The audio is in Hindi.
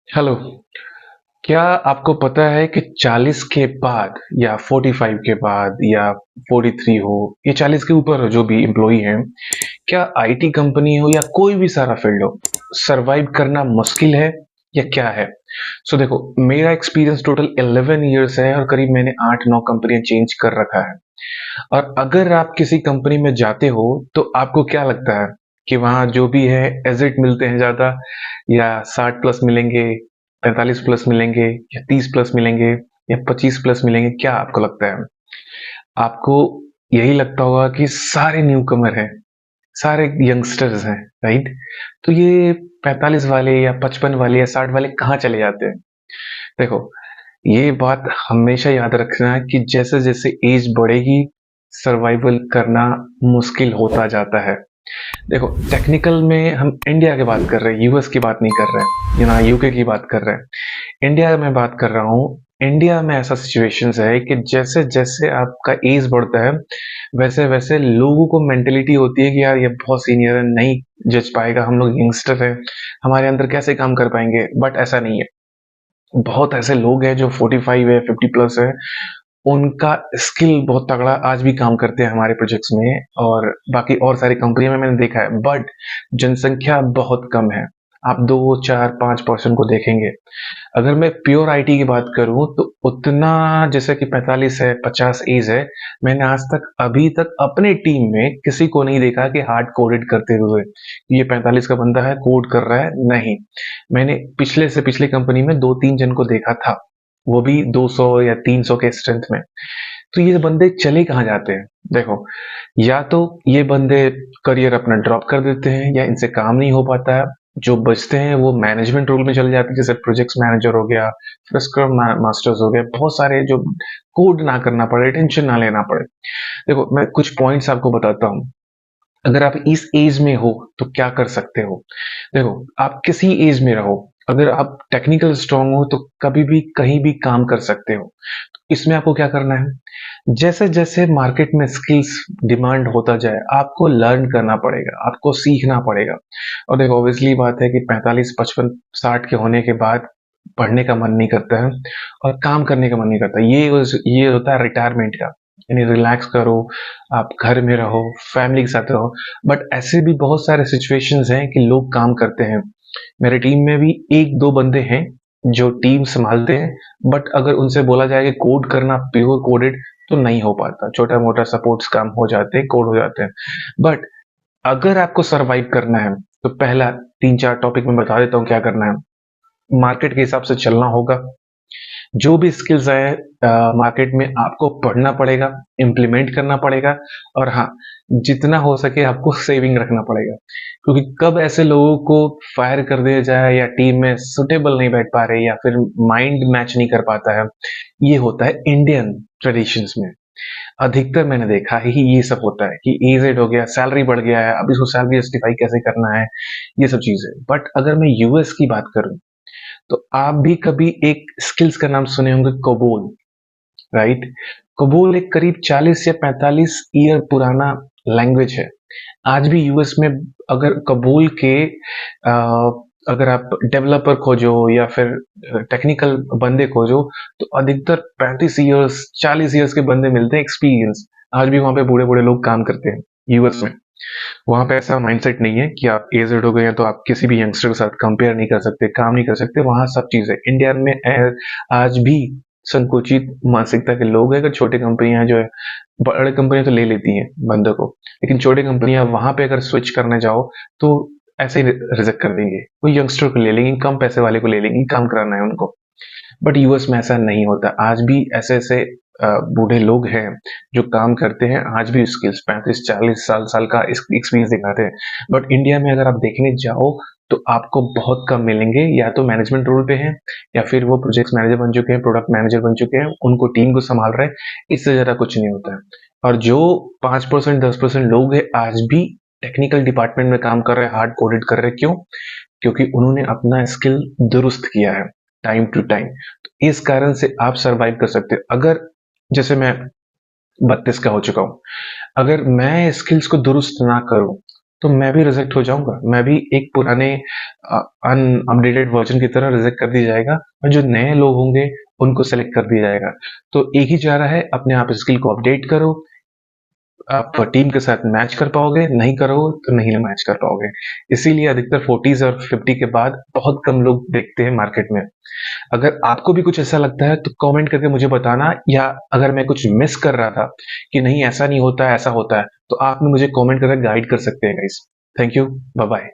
हेलो। क्या आपको पता है कि 40 के बाद या 45 के बाद या 43 हो या 40 के ऊपर हो जो भी एम्प्लॉई हैं, क्या आईटी कंपनी हो या कोई भी सारा फील्ड हो, सरवाइव करना मुश्किल है या क्या है? देखो, मेरा एक्सपीरियंस टोटल 11 इयर्स है और करीब मैंने 8-9 कंपनियां चेंज कर रखा है। और अगर आप किसी कंपनी में जाते हो तो आपको क्या लगता है कि वहाँ जो भी है एजिट मिलते हैं ज़्यादा, या 60 प्लस मिलेंगे, 45 प्लस मिलेंगे, या 30 प्लस मिलेंगे, या 25 प्लस मिलेंगे? क्या आपको लगता है? आपको यही लगता होगा कि सारे न्यू कमर हैं, सारे यंगस्टर्स हैं, राइट? तो ये 45 वाले या 55 वाले या 60 वाले कहाँ चले जाते हैं? देखो, ये बात हमेशा याद रखना है कि जैसे जैसे एज बढ़ेगी, सर्वाइवल करना मुश्किल होता जाता है। देखो, टेक्निकल में हम इंडिया की बात कर रहे हैं, यूएस की बात नहीं कर रहे हैं, या ना यूके की बात कर रहे हैं। इंडिया में बात कर रहा हूँ। इंडिया में ऐसा सिचुएशंस है कि जैसे जैसे आपका एज बढ़ता है, वैसे वैसे लोगों को मेंटेलिटी होती है कि यार ये बहुत सीनियर है, नहीं जज पाएगा, हम लोग यंगस्टर हैं, हमारे अंदर कैसे काम कर पाएंगे। बट ऐसा नहीं है। बहुत ऐसे लोग हैं जो 45 है, 50 प्लस है, उनका स्किल बहुत तगड़ा आज भी काम करते हैं हमारे प्रोजेक्ट्स में और बाकी और सारी कंपनियों में मैंने देखा है। बट जनसंख्या बहुत कम है। आप 2, 4, 5% को देखेंगे। अगर मैं प्योर आईटी की बात करूं तो उतना, जैसे कि 45 है, 50 एज है, मैंने आज तक अभी तक अपने टीम में किसी को नहीं देखा कि हार्ड कोडेड करते हुए ये 45 का बंदा है कोड कर रहा है, नहीं। मैंने पिछले से पिछली कंपनी में 2-3 जन को देखा था, वो भी 200 या 300 के स्ट्रेंथ में। तो ये बंदे चले कहाँ जाते हैं? देखो, या तो ये बंदे करियर अपना ड्रॉप कर देते हैं या इनसे काम नहीं हो पाता है। जो बचते हैं वो मैनेजमेंट रोल में चले जाते हैं, जैसे प्रोजेक्ट्स मैनेजर हो गया, फिर स्क्रम मास्टर्स हो गए, बहुत सारे जो कोड ना करना पड़े, टेंशन ना लेना पड़े। देखो, मैं कुछ पॉइंट्स आपको बताता हूँ। अगर आप इस एज में हो तो क्या कर सकते हो? देखो, आप किसी एज में रहो, अगर आप टेक्निकल स्ट्रांग हो तो कभी भी कहीं भी काम कर सकते हो। इसमें आपको क्या करना है? जैसे जैसे मार्केट में स्किल्स डिमांड होता जाए, आपको लर्न करना पड़ेगा, आपको सीखना पड़ेगा। और देखो, ऑब्वियसली बात है कि 45, 55, 60 के होने के बाद पढ़ने का मन नहीं करता है और काम करने का मन नहीं करता। ये होता है रिटायरमेंट का, यानी रिलैक्स करो, आप घर में रहो, फैमिली के साथ रहो। बट ऐसे भी बहुत सारे सिचुएशंस हैं कि लोग काम करते हैं। मेरे टीम में भी 1-2 बंदे हैं जो टीम संभालते हैं, बट अगर उनसे बोला जाए कि कोड करना प्योर कोडेड, तो नहीं हो पाता। छोटा मोटा सपोर्ट्स काम हो जाते हैं, कोड हो जाते हैं। बट अगर आपको सरवाइव करना है तो पहला 3-4 टॉपिक मैं बता देता हूँ क्या करना है। मार्केट के हिसाब से चलना होगा। जो भी स्किल्स आए मार्केट में, आपको पढ़ना पड़ेगा, इम्प्लीमेंट करना पड़ेगा। और हाँ, जितना हो सके आपको सेविंग रखना पड़ेगा, क्योंकि कब ऐसे लोगों को फायर कर दिया जाए या टीम में सुटेबल नहीं बैठ पा रहे या फिर माइंड मैच नहीं कर पाता है। ये होता है इंडियन ट्रेडिशंस में। अधिकतर मैंने देखा है कि ये सब होता है कि एजेड हो गया, सैलरी बढ़ गया है, अब इसको सैलरी जस्टिफाई कैसे करना है, ये सब चीजें। बट अगर मैं यूएस की बात करूं तो आप भी कभी एक स्किल्स का नाम सुने होंगे, कोबोल, राइट? कोबोल एक करीब 40 या 45 ईयर पुराना लैंग्वेज है। आज भी यूएस में अगर कबूल के अगर आप डेवलपर खोजो या फिर टेक्निकल बंदे खोजो तो अधिकतर 35 ईयर्स, 40 ईयर्स के बंदे मिलते हैं एक्सपीरियंस। आज भी वहां पे बूढ़े बूढ़े लोग काम करते हैं यूएस में। वहां पे ऐसा माइंडसेट नहीं है कि आप एजेड हो गए हैं तो आप किसी भी यंगस्टर के साथ कंपेयर नहीं कर सकते, काम नहीं कर सकते। वहां सब चीजें इंडिया में आज भी संकुचित मानसिकता के लोग हैं। अगर छोटी कंपनियां जो है, बड़े कंपनियां तो ले लेती हैं बंदों को, लेकिन छोटी कंपनियां वहां पे अगर स्विच करने जाओ तो ऐसे ही रिजेक्ट कर देंगे। वो यंगस्टर को ले लेंगे, कम पैसे वाले को ले लेंगे, काम कराना है उनको। बट यूएस में ऐसा नहीं होता। आज भी ऐसे ऐसे बूढ़े लोग हैं जो काम करते हैं, आज भी स्किल्स 35-40 साल का एक्सपीरियंस दिखाते हैं। बट इंडिया में अगर आप देखने जाओ तो आपको बहुत कम मिलेंगे, या तो मैनेजमेंट रोल पे हैं या फिर वो प्रोजेक्ट मैनेजर बन चुके हैं, प्रोडक्ट मैनेजर बन चुके हैं, उनको टीम को संभाल रहे हैं। इससे ज्यादा कुछ नहीं होता है। और जो 5%, 10% लोग हैं आज भी टेक्निकल डिपार्टमेंट में काम कर रहे हैं, हार्ड कोडेड कर रहे हैं, क्यों? क्योंकि उन्होंने अपना स्किल दुरुस्त किया है टाइम टू टाइम। तो इस कारण से आप सरवाइव कर सकते हो। अगर जैसे मैं 32 का हो चुका हूं, अगर मैं स्किल्स को दुरुस्त ना करूं तो मैं भी रिजेक्ट हो जाऊंगा, मैं भी एक पुराने अनअपडेटेड वर्जन की तरह रिजेक्ट कर दिया जाएगा, और जो नए लोग होंगे उनको सेलेक्ट कर दिया जाएगा। तो एक ही चारा है, अपने आप स्किल को अपडेट करो, आप टीम के साथ मैच कर पाओगे, नहीं करोगे तो नहीं मैच कर पाओगे। इसीलिए अधिकतर 40s और 50 के बाद बहुत कम लोग देखते हैं मार्केट में। अगर आपको भी कुछ ऐसा लगता है तो कमेंट करके मुझे बताना, या अगर मैं कुछ मिस कर रहा था कि नहीं ऐसा नहीं होता है, ऐसा होता है, तो आप मुझे कमेंट करके गाइड कर सकते हैं guys. Thank you, bye bye.